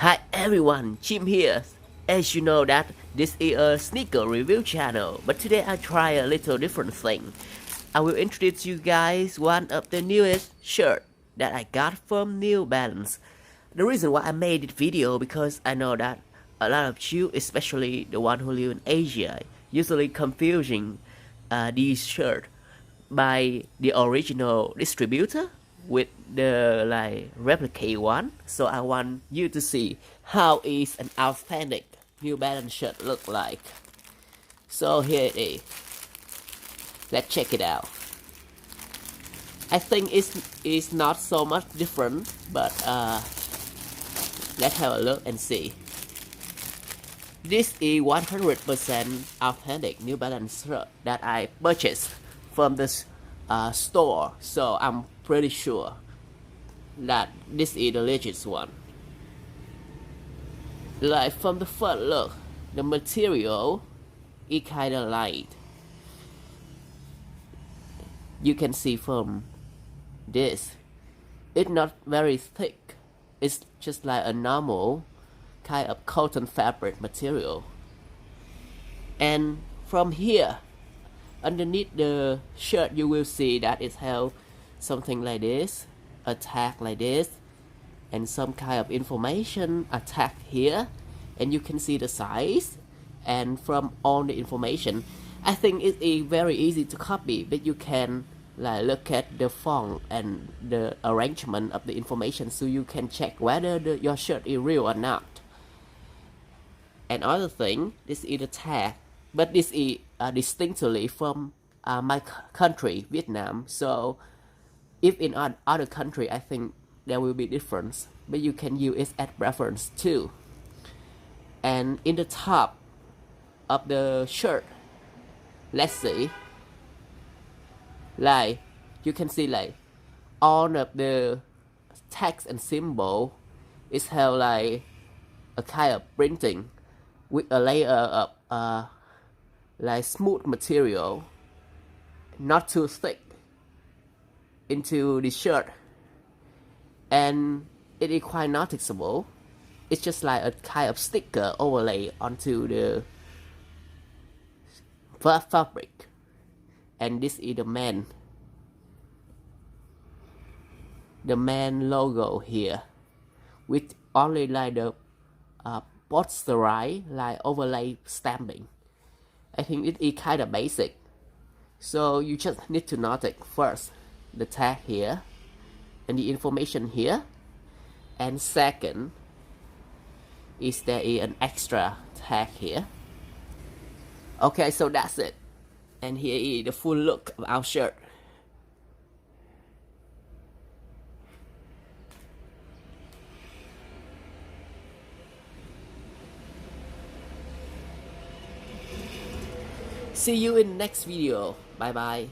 Hi everyone, Chim here. As you know that this is a sneaker review channel, but today I try a little different thing. I will introduce you guys one of the newest shirt that I got from New Balance. The reason why I made this video because I know that a lot of you, especially the one who live in Asia, usually confusing these shirt by the original distributor with the replicate one. So I want you to see how is an authentic New Balance shirt look like. So here it is. Let's check it out. I think it's not so much different, but let's have a look and see. This is 100% authentic New Balance shirt that I purchased from the store, so I'm pretty sure that this is the legit one. Like from the first look, the material is kinda light. You can see from this, it's not very thick. It's just like a normal kind of cotton fabric material. And from here, underneath the shirt, you will see that it has something like this, a tag like this, and some kind of information attached here, and you can see the size. And from all the information, I think it is very easy to copy, but you can look at the font and the arrangement of the information, so you can check whether your shirt is real or not. And other thing, this is the tag, but this is distinctly from my country, Vietnam. So if in other country, I think there will be difference, but you can use it as reference too. And in the top of the shirt, let's see, like you can see like all of the text and symbol is have like a kind of printing with a layer of like smooth material, not too thick, into the shirt, and it is quite noticeable. It's just like a kind of sticker overlay onto the fabric. And this is the man logo here, with only like the posterized like overlay stamping. I think it is kind of basic, so you just need to note it first, the tag here and the information here, and second is there is an extra tag here. Okay, so that's it, and here is the full look of our shirt. See you in the next video. Bye bye.